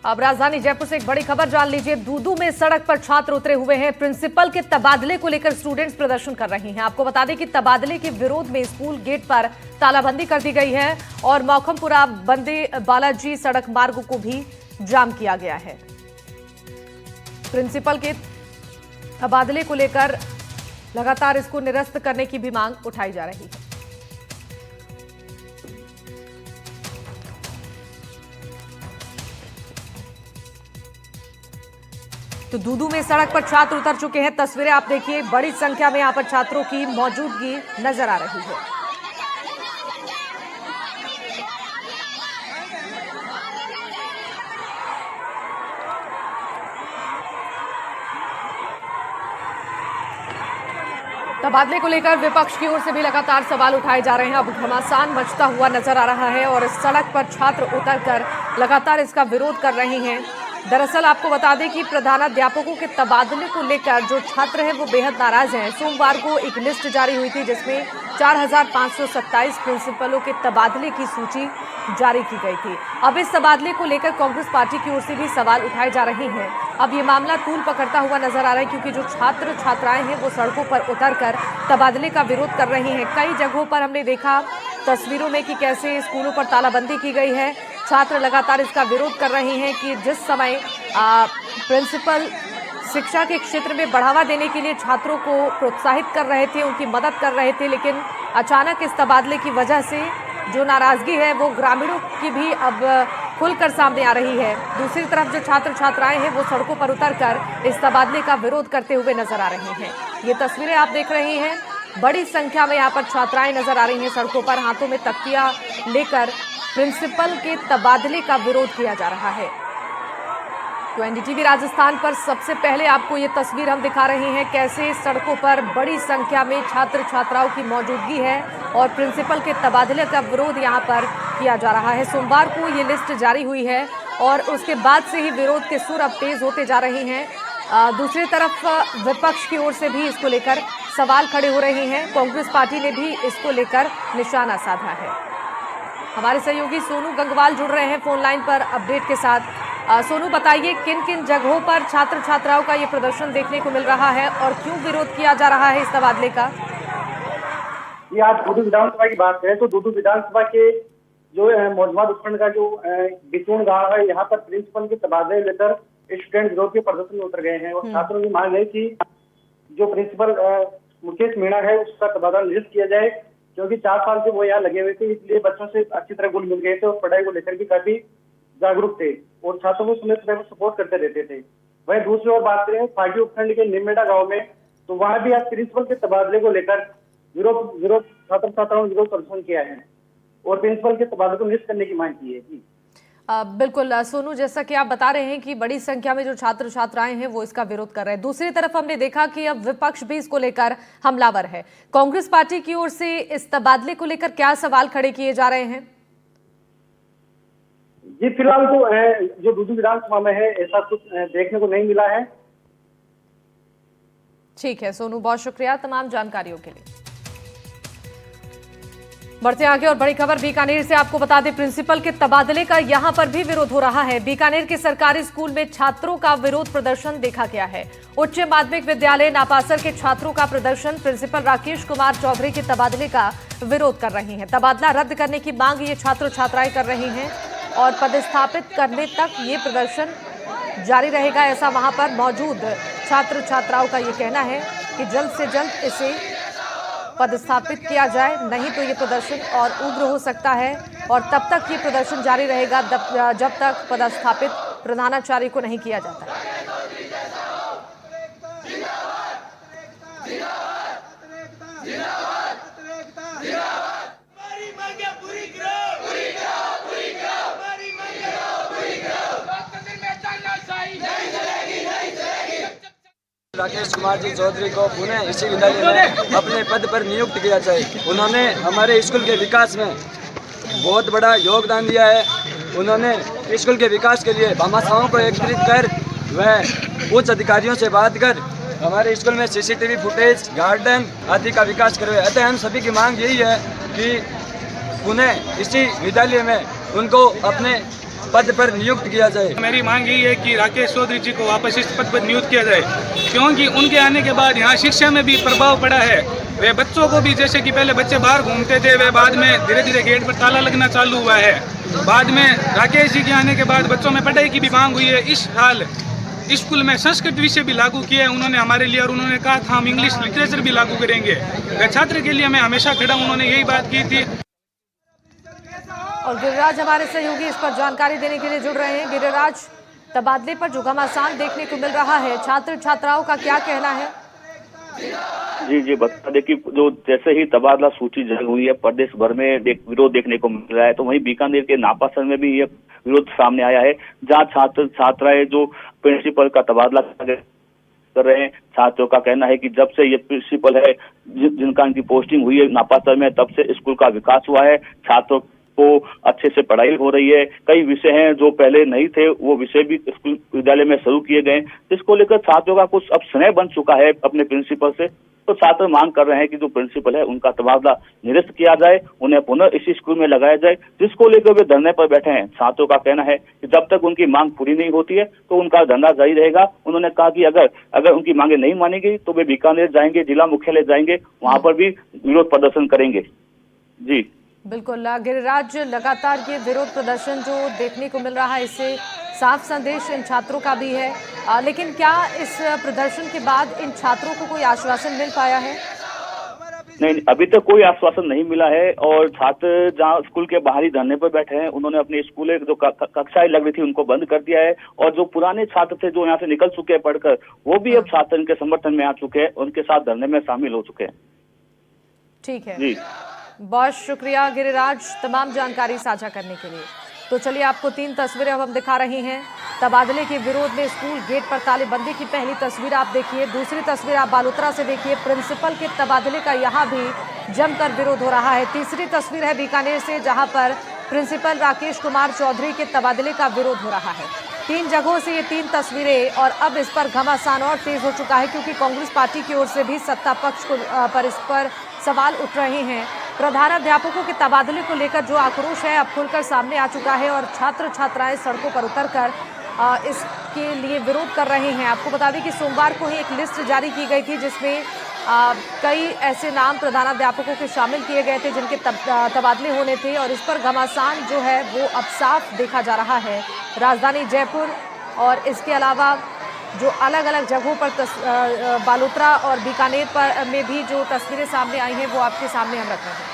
अब राजधानी जयपुर से एक बड़ी खबर जान लीजिए। दूदू में सड़क पर छात्र उतरे हुए हैं। प्रिंसिपल के तबादले को लेकर स्टूडेंट्स प्रदर्शन कर रहे हैं। आपको बता दें कि तबादले के विरोध में स्कूल गेट पर तालाबंदी कर दी गई है और मौखमपुरा बंदे बालाजी सड़क मार्ग को भी जाम किया गया है। प्रिंसिपल के तबादले को लेकर लगातार इसको निरस्त करने की भी मांग उठाई जा रही है। तो दूदू में सड़क पर छात्र उतर चुके हैं। तस्वीरें आप देखिए, बड़ी संख्या में यहां पर छात्रों की मौजूदगी नजर आ रही है। तबादले को लेकर विपक्ष की ओर से भी लगातार सवाल उठाए जा रहे हैं। अब घमासान मचता हुआ नजर आ रहा है और इस सड़क पर छात्र उतरकर लगातार इसका विरोध कर रहे हैं। दरअसल आपको बता दें कि प्रधानाध्यापकों के तबादले को लेकर जो छात्र हैं वो बेहद नाराज हैं। सोमवार को एक लिस्ट जारी हुई थी जिसमें 4527 प्रिंसिपलों के तबादले की सूची जारी की गई थी। अब इस तबादले को लेकर कांग्रेस पार्टी की ओर से भी सवाल उठाए जा रहे हैं। अब ये मामला तूल पकड़ता हुआ नजर आ रहा है क्योंकि जो छात्र छात्राएं हैं वो सड़कों पर उतरकर तबादले का विरोध कर रही हैं। कई जगहों पर हमने देखा तस्वीरों में कि कैसे स्कूलों पर तालाबंदी की गई है। छात्र लगातार इसका विरोध कर रहे हैं कि जिस समय प्रिंसिपल शिक्षा के क्षेत्र में बढ़ावा देने के लिए छात्रों को प्रोत्साहित कर रहे थे, उनकी मदद कर रहे थे, लेकिन अचानक इस तबादले की वजह से जो नाराजगी है वो ग्रामीणों की भी अब खुलकर सामने आ रही है। दूसरी तरफ जो छात्र छात्राएं हैं वो सड़कों पर उतरकर इस तबादले का विरोध करते हुए नजर आ रहे हैं। ये तस्वीरें आप देख रहे हैं, बड़ी संख्या में यहाँ पर छात्राएं नजर आ रही हैं सड़कों पर, हाथों में तख्तियां लेकर प्रिंसिपल के तबादले का विरोध किया जा रहा है। तो एनडीटीवी राजस्थान पर सबसे पहले आपको ये तस्वीर हम दिखा रहे हैं कैसे सड़कों पर बड़ी संख्या में छात्र छात्राओं की मौजूदगी है और प्रिंसिपल के तबादले का विरोध यहाँ पर किया जा रहा है। सोमवार को ये लिस्ट जारी हुई है और उसके बाद से ही विरोध के सुर अब तेज होते जा रहे हैं। दूसरी तरफ विपक्ष की ओर से भी इसको लेकर सवाल खड़े हो रहे हैं। कांग्रेस पार्टी ने भी इसको लेकर निशाना साधा है। हमारे सहयोगी सोनू गंगवाल जुड़ रहे हैं फोन लाइन पर अपडेट के साथ। सोनू, बताइए किन किन जगहों पर छात्र छात्राओं का ये प्रदर्शन देखने को मिल रहा है और क्यों विरोध किया जा रहा है इस तबादले का? ये आज दूदू विधानसभा की बात है तो दूदू विधानसभा के जो मौजूदा उपखंड का जो बिचून गांव है, यहाँ पर प्रिंसिपल के तबादले लेकर स्टूडेंट विरोध के प्रदर्शन में उतर गए हैं और छात्रों की मांग है कि जो प्रिंसिपल मुकेश मीणा है उसका तबादला निरस्त किया जाए, क्योंकि 4 साल से वो यहाँ लगे हुए थे, इसलिए बच्चों से अच्छी तरह गुण मिल गए थे और पढ़ाई को लेकर भी काफी जागरूक थे और छात्रों को समय समय पर सपोर्ट करते रहते थे। वहीं दूसरी ओर बात करें फागी उपखंड के निमेड़ा गांव में, तो वहां भी आज प्रिंसिपल के तबादले को लेकर विरोध छात्र छात्राओं ने विरोध प्रदर्शन किया है और प्रिंसिपल के तबादले को निरस्त करने की मांग की है। जी बिल्कुल सोनू, जैसा कि आप बता रहे हैं कि बड़ी संख्या में जो छात्र छात्राएं हैं वो इसका विरोध कर रहे हैं। दूसरी तरफ हमने देखा कि अब विपक्ष भी इसको लेकर हमलावर है। कांग्रेस पार्टी की ओर से इस तबादले को लेकर क्या सवाल खड़े किए जा रहे हैं? जी फिलहाल तो जो दूदू विधानसभा में है ऐसा कुछ देखने को नहीं मिला है। ठीक है सोनू, बहुत शुक्रिया तमाम जानकारियों के लिए। बढ़ते आगे और बड़ी खबर बीकानेर से आपको बता दें, प्रिंसिपल के तबादले का यहां पर भी विरोध हो रहा है। बीकानेर के सरकारी स्कूल में छात्रों का विरोध प्रदर्शन देखा गया है। उच्च माध्यमिक विद्यालय नापासर के छात्रों का प्रदर्शन प्रिंसिपल राकेश कुमार चौधरी के तबादले का विरोध कर रहे हैं। तबादला रद्द करने की मांग ये छात्र छात्राएं कर रही हैं और पदस्थापित करने तक ये प्रदर्शन जारी रहेगा, ऐसा वहां पर मौजूद छात्र छात्राओं का ये कहना है कि जल्द से जल्द इसे पदस्थापित किया जाए, नहीं तो ये प्रदर्शन और उग्र हो सकता है और तब तक ये प्रदर्शन जारी रहेगा जब तक पदस्थापित प्रधानाचार्य को नहीं किया जाता। राकेश कुमार जी चौधरी को पुणे इसी विद्यालय में अपने पद पर नियुक्त किया जाए। उन्होंने हमारे स्कूल के विकास में बहुत बड़ा योगदान दिया है। उन्होंने स्कूल के विकास के लिए भामाशाहों को एकत्रित कर वह उच्च अधिकारियों से बात कर हमारे स्कूल में सीसीटीवी फुटेज, गार्डन आदि का विकास करवाए। अतः हम सभी की मांग यही है कि पुणे इसी विद्यालय में उनको अपने पद पर नियुक्त किया जाए। मेरी मांग यही है कि राकेश चौधरी जी को वापस इस पद पर नियुक्त किया जाए, क्योंकि उनके आने के बाद यहाँ शिक्षा में भी प्रभाव पड़ा है। वे बच्चों को भी, जैसे कि पहले बच्चे बाहर घूमते थे, वे बाद में धीरे धीरे गेट पर ताला लगना चालू हुआ है। बाद में राकेश जी के आने के बाद बच्चों में पढ़ाई की भी मांग हुई है। इस साल स्कूल में संस्कृत विषय भी लागू किया है उन्होंने हमारे लिए, और उन्होंने कहा था हम इंग्लिश लिटरेचर भी लागू करेंगे। वे छात्र के लिए मैं हमेशा खड़ा हूँ, उन्होंने यही बात की थी। और गिरिराज हमारे सहयोगी इस पर जानकारी देने के लिए जुड़ रहे हैं। गिरिराज, तबादले पर जो घमासान देखने को मिल रहा है, छात्र छात्राओं का क्या कहना है? जी बता दें कि जो जैसे ही तबादला सूची जारी हुई है, प्रदेश भर में विरोध देखने को मिल रहा है। तो वहीं बीकानेर के नापासन में भी ये विरोध सामने आया है, जहां छात्र छात्राएं जो प्रिंसिपल का तबादला कर रहे हैं। छात्रों का कहना है कि जब से ये प्रिंसिपल है, जिनका इनकी पोस्टिंग हुई है नापासन में, तब से स्कूल का विकास हुआ है। छात्रों को अच्छे से पढ़ाई हो रही है। कई विषय हैं जो पहले नहीं थे, वो विषय भी स्कूल विद्यालय में शुरू किए गए, जिसको लेकर छात्रों का कुछ अब स्नेह बन चुका है अपने प्रिंसिपल से। तो छात्र मांग कर रहे हैं कि जो प्रिंसिपल है उनका तबादला निरस्त किया जाए, उन्हें पुनः इसी स्कूल में लगाया जाए, जिसको लेकर वे धरने पर बैठे हैं। छात्रों का कहना है कि जब तक उनकी मांग पूरी नहीं होती है तो उनका धरना जारी रहेगा। उन्होंने कहा कि अगर उनकी मांगे नहीं मानी गई तो वे बीकानेर जाएंगे, जिला मुख्यालय जाएंगे, वहां पर भी विरोध प्रदर्शन करेंगे। जी बिल्कुल गिरिराज, लगातार ये विरोध प्रदर्शन जो देखने को मिल रहा है, इससे साफ संदेश इन छात्रों का भी है। लेकिन क्या इस प्रदर्शन के बाद इन छात्रों को कोई आश्वासन मिल पाया है? नहीं, अभी तक कोई आश्वासन नहीं मिला है। और छात्र जहाँ स्कूल के बाहरी धरने पर बैठे हैं, उन्होंने अपने स्कूल जो कक्षाएं लग रही थी उनको बंद कर दिया है। और जो पुराने छात्र थे जो यहाँ से निकल चुके हैं पढ़कर, वो भी अब छात्र इनके समर्थन में आ चुके हैं, उनके साथ धरने में शामिल हो चुके हैं। ठीक है जी, बहुत शुक्रिया गिरिराज तमाम जानकारी साझा करने के लिए। तो चलिए आपको 3 तस्वीरें अब हम दिखा रहे हैं। तबादले के विरोध में स्कूल गेट पर तालेबंदी की पहली तस्वीर आप देखिए। दूसरी तस्वीर आप बालोतरा से देखिए, प्रिंसिपल के तबादले का यहाँ भी जमकर विरोध हो रहा है। तीसरी तस्वीर है बीकानेर से, जहाँ पर प्रिंसिपल राकेश कुमार चौधरी के तबादले का विरोध हो रहा है। 3 जगहों से ये 3 तस्वीरें, और अब इस पर घमासान और तेज हो चुका है, क्योंकि कांग्रेस पार्टी की ओर से भी सत्ता पक्ष पर इस पर सवाल उठ रहे हैं। प्रधानाध्यापकों के तबादले को लेकर जो आक्रोश है अब खुलकर सामने आ चुका है, और छात्र छात्राएं सड़कों पर उतरकर इसके लिए विरोध कर रहे हैं। आपको बता दें कि सोमवार को ही एक लिस्ट जारी की गई थी, जिसमें कई ऐसे नाम प्रधानाध्यापकों के शामिल किए गए थे जिनके तबादले होने थे, और इस पर घमासान जो है वो अब साफ देखा जा रहा है। राजधानी जयपुर और इसके अलावा जो अलग अलग जगहों पर बालोतरा और बीकानेर पर में भी जो तस्वीरें सामने आई हैं वो आपके सामने हम रख रहे हैं।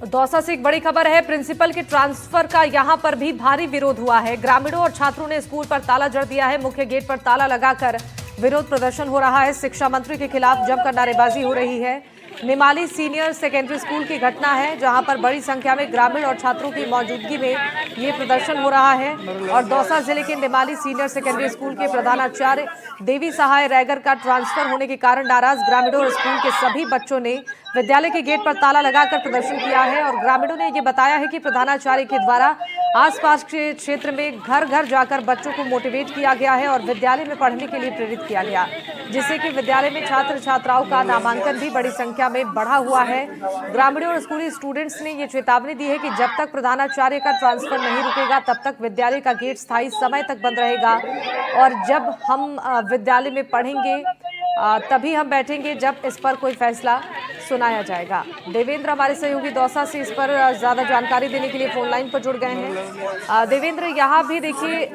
दौसा से एक बड़ी खबर है, प्रिंसिपल के ट्रांसफर का यहां पर भी भारी विरोध हुआ है। ग्रामीणों और छात्रों ने स्कूल पर ताला जड़ दिया है। मुख्य गेट पर ताला लगाकर विरोध प्रदर्शन हो रहा है। शिक्षा मंत्री के खिलाफ जमकर नारेबाजी हो रही है। निमाली सीनियर सेकेंडरी स्कूल की घटना है, जहां पर बड़ी संख्या में ग्रामीण और छात्रों की मौजूदगी में ये प्रदर्शन हो रहा है। और दौसा जिले के निमाली सीनियर सेकेंडरी स्कूल के प्रधानाचार्य देवी सहाय रैगर का ट्रांसफर होने के कारण नाराज ग्रामीणों और स्कूल के सभी बच्चों ने विद्यालय के गेट पर ताला लगाकर प्रदर्शन किया है। और ग्रामीणों ने ये बताया है कि प्रधानाचार्य के द्वारा आसपास के क्षेत्र में घर घर जाकर बच्चों को मोटिवेट किया गया है और विद्यालय में पढ़ने के लिए प्रेरित किया गया, जिससे कि विद्यालय में छात्र छात्राओं का नामांकन भी बड़ी संख्या में बढ़ा हुआ है। ग्रामीणों और स्कूली स्टूडेंट्स ने ये चेतावनी दी है कि जब तक प्रधानाचार्य का ट्रांसफर नहीं रुकेगा तब तक विद्यालय का गेट स्थायी समय तक बंद रहेगा, और जब हम विद्यालय में पढ़ेंगे तभी हम बैठेंगे जब इस पर कोई फैसला सुनाया जाएगा। देवेंद्र हमारे सहयोगी दौसा से इस पर ज्यादा जानकारी देने के लिए फोन लाइन पर जुड़ गए हैं। देवेंद्र, यहाँ भी देखिए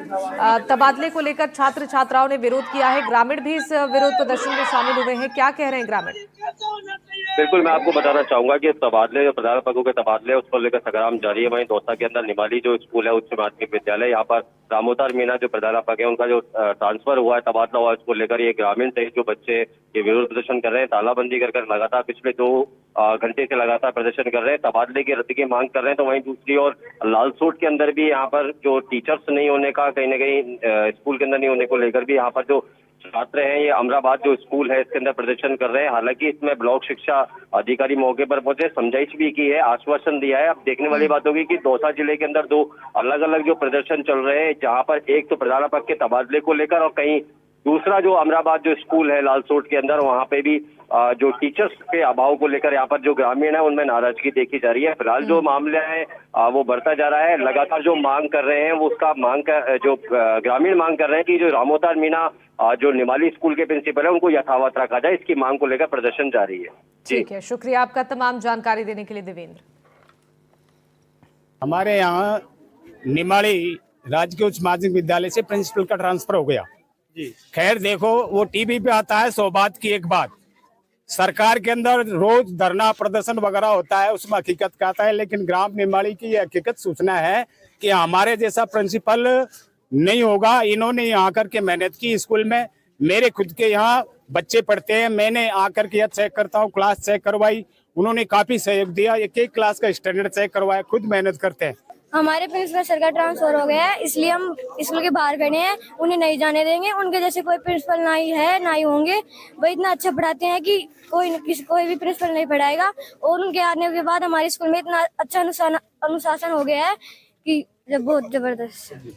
तबादले को लेकर छात्र छात्राओं ने विरोध किया है, ग्रामीण भी इस विरोध प्रदर्शन में शामिल हुए हैं, क्या कह रहे हैं ग्रामीण? बिल्कुल, मैं आपको बताना चाहूंगा कि तबादले जो प्रधानाध्यापकों के तबादले उसको लेकर संग्राम जारी है। वहीं दौसा के अंदर निमाली जो स्कूल है उच्च माध्यमिक विद्यालय, यहाँ पर रामोतार मीना जो प्रधानाध्यापक है उनका जो ट्रांसफर हुआ है, तबादला हुआ है, उसको लेकर ये ग्रामीण सहित जो बच्चे ये विरोध प्रदर्शन कर रहे हैं, तालाबंदी कर लगातार पिछले 2 घंटे से लगातार प्रदर्शन कर रहे हैं, तबादले की रद्द की मांग कर रहे हैं। तो वहीं दूसरी ओर लालसोट के अंदर भी यहाँ पर जो टीचर्स नहीं होने का, कहीं ना कहीं स्कूल के अंदर नहीं होने को लेकर भी यहाँ पर जो छात्र हैं, ये अमराबाद जो स्कूल है इसके अंदर प्रदर्शन कर रहे हैं। हालांकि इसमें ब्लॉक शिक्षा अधिकारी मौके पर पहुंचे, समझाइश भी की है, आश्वासन दिया है। अब देखने वाली बात होगी कि दौसा जिले के अंदर 2 अलग अलग जो प्रदर्शन चल रहे हैं, जहां पर एक तो प्रधानाध्यापक के तबादले को लेकर और कहीं दूसरा जो अमराबाद जो स्कूल है लालसोट के अंदर, वहाँ पे भी जो टीचर्स के अभाव को लेकर यहाँ पर जो ग्रामीण है उनमें नाराजगी देखी जा रही है। फिलहाल जो मामला है वो बढ़ता जा रहा है। लगातार जो मांग कर रहे हैं वो उसका जो ग्रामीण मांग कर रहे हैं कि जो रामोतार मीणा जो निमाली स्कूल के प्रिंसिपल है उनको यथावत रखा जाए, इसकी मांग को लेकर प्रदर्शन जारी है। ठीक है, शुक्रिया आपका तमाम जानकारी देने के लिए देवेंद्र। हमारे यहाँ निमाड़ी राजकीय उच्च माध्यमिक विद्यालय से प्रिंसिपल का ट्रांसफर हो गया जी। खैर देखो, वो टीवी पे आता है 100 बात की एक बात। सरकार के अंदर रोज धरना प्रदर्शन वगैरह होता है, उसमें हकीकत का आता है, लेकिन ग्राम निमाड़ी की ये हकीकत सूचना है कि हमारे जैसा प्रिंसिपल नहीं होगा। इन्होंने यहाँ आकर के मेहनत की स्कूल में। मेरे खुद के यहाँ बच्चे पढ़ते हैं, मैंने आकर के चेक करता हूँ, क्लास चेक करवाई, उन्होंने काफी सहयोग दिया। एक क्लास का स्टैंडर्ड चेक करवाया, खुद मेहनत करते हैं। हमारे प्रिंसिपल सर का ट्रांसफर हो गया है, इसलिए हम स्कूल के बाहर खड़े हैं, उन्हें नहीं जाने देंगे। उनके जैसे कोई प्रिंसिपल ना ही है ना ही होंगे। वो इतना अच्छा पढ़ाते हैं कि कोई भी प्रिंसिपल नहीं पढ़ाएगा। और उनके आने के बाद हमारे स्कूल में इतना अच्छा अनुशासन हो गया है कि बहुत जबरदस्त।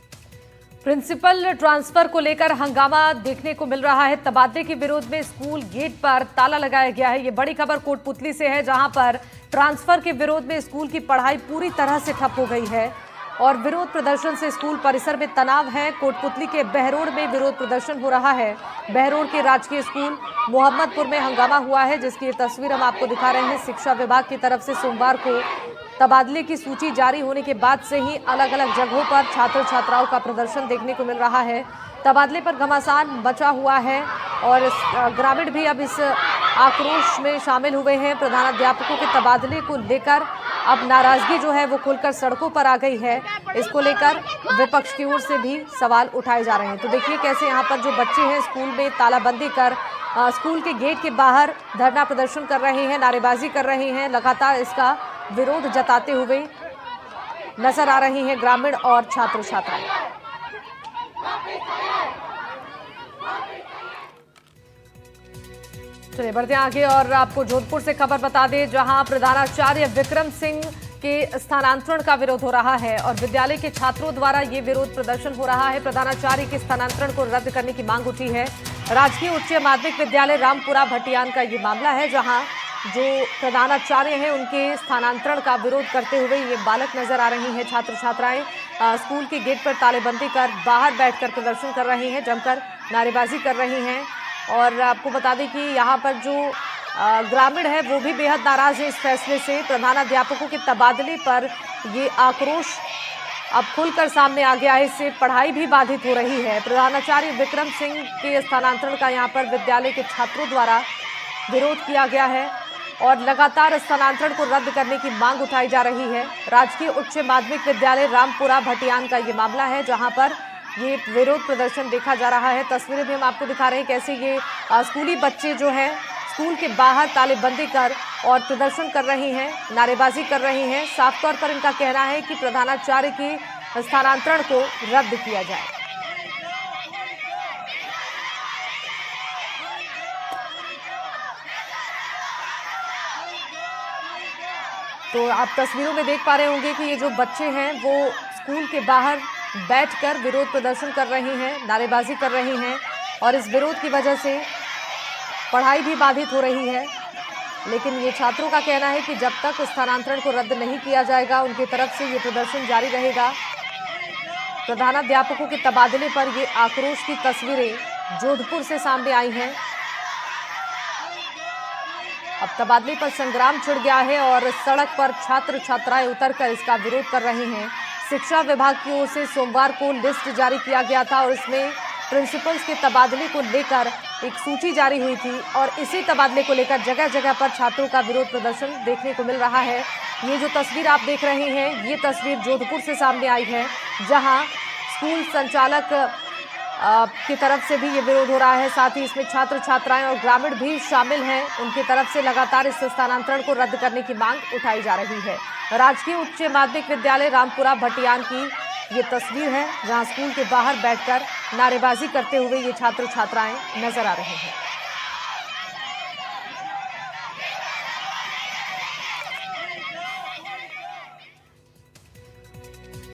प्रिंसिपल ट्रांसफर को लेकर हंगामा देखने को मिल रहा है। तबादले के विरोध में स्कूल गेट पर ताला लगाया गया है। ये बड़ी खबर कोटपुतली से है, जहां पर ट्रांसफर के विरोध में स्कूल की पढ़ाई पूरी तरह से ठप हो गई है और विरोध प्रदर्शन से स्कूल परिसर में तनाव है। कोटपुतली के बहरोड में विरोध प्रदर्शन हो रहा है। बहरोड के राजकीय स्कूल मोहम्मदपुर में हंगामा हुआ है, जिसकी तस्वीर हम आपको दिखा रहे हैं। शिक्षा विभाग की तरफ से सोमवार को तबादले की सूची जारी होने के बाद से ही अलग अलग जगहों पर छात्र छात्राओं का प्रदर्शन देखने को मिल रहा है। तबादले पर घमासान मचा हुआ है और ग्रामीण भी अब इस आक्रोश में शामिल हुए हैं। प्रधानाध्यापकों के तबादले को लेकर अब नाराजगी जो है वो खुलकर सड़कों पर आ गई है। इसको लेकर विपक्ष की ओर से भी सवाल उठाए जा रहे हैं। तो देखिए कैसे यहाँ पर जो बच्चे हैं स्कूल में तालाबंदी कर स्कूल के गेट के बाहर धरना प्रदर्शन कर रहे हैं, नारेबाजी कर रहे हैं। लगातार इसका विरोध जताते हुए नजर आ रही हैं ग्रामीण और छात्र छात्राएं। चलिए बढ़ते हैं आगे और आपको जोधपुर से खबर बता दें, जहां प्रधानाचार्य विक्रम सिंह के स्थानांतरण का विरोध हो रहा है और विद्यालय के छात्रों द्वारा ये विरोध प्रदर्शन हो रहा है। प्रधानाचार्य के स्थानांतरण को रद्द करने की मांग उठी है। राजकीय उच्च माध्यमिक विद्यालय रामपुरा भटियान का ये मामला है, जहां जो प्रधानाचार्य हैं उनके स्थानांतरण का विरोध करते हुए ये बालक नजर आ रही हैं। छात्र छात्राएं स्कूल के गेट पर तालेबंदी कर बाहर बैठकर प्रदर्शन कर रही हैं, जमकर नारेबाजी कर रही हैं। और आपको बता दें कि यहाँ पर जो ग्रामीण है वो भी बेहद नाराज है इस फैसले से। प्रधानाध्यापकों के तबादले पर ये आक्रोश अब खुलकर सामने आ गया है। इससे पढ़ाई भी बाधित हो रही है। प्रधानाचार्य विक्रम सिंह के स्थानांतरण का यहाँ पर विद्यालय के छात्रों द्वारा विरोध किया गया है और लगातार स्थानांतरण को रद्द करने की मांग उठाई जा रही है। राजकीय उच्च माध्यमिक विद्यालय रामपुरा भटियान का ये मामला है, जहां पर ये विरोध प्रदर्शन देखा जा रहा है। तस्वीरें भी हम आपको दिखा रहे हैं कैसे ये स्कूली बच्चे जो हैं स्कूल के बाहर तालेबंदी कर और प्रदर्शन कर रही हैं, नारेबाजी कर रही हैं। साफ तौर पर इनका कहना है कि प्रधानाचार्य के स्थानांतरण को रद्द किया जाए। तो आप तस्वीरों में देख पा रहे होंगे कि ये जो बच्चे हैं वो स्कूल के बाहर बैठकर विरोध प्रदर्शन कर रहे हैं, नारेबाजी कर रहे हैं और इस विरोध की वजह से पढ़ाई भी बाधित हो रही है। लेकिन ये छात्रों का कहना है कि जब तक स्थानांतरण को रद्द नहीं किया जाएगा उनकी तरफ से ये प्रदर्शन जारी रहेगा। प्रधानाध्यापकों के तबादले पर ये आक्रोश की तस्वीरें जोधपुर से सामने आई हैं। अब तबादले पर संग्राम छिड़ गया है और सड़क पर छात्र छात्राएं उतरकर इसका विरोध कर रहे हैं। शिक्षा विभाग की ओर से सोमवार को लिस्ट जारी किया गया था और इसमें प्रिंसिपल्स के तबादले को लेकर एक सूची जारी हुई थी और इसी तबादले को लेकर जगह जगह पर छात्रों का विरोध प्रदर्शन देखने को मिल रहा है। ये जो तस्वीर आप देख रहे हैं ये तस्वीर जोधपुर से सामने आई है, जहां स्कूल संचालक की तरफ से भी ये विरोध हो रहा है। साथ ही इसमें छात्र छात्राएं और ग्रामीण भी शामिल हैं। उनकी तरफ से लगातार इस स्थानांतरण को रद्द करने की मांग उठाई जा रही है। राजकीय उच्च माध्यमिक विद्यालय रामपुरा भटियान की ये तस्वीर है, जहां स्कूल के बाहर बैठकर नारेबाजी करते हुए ये छात्र छात्राएं नजर आ रहे हैं।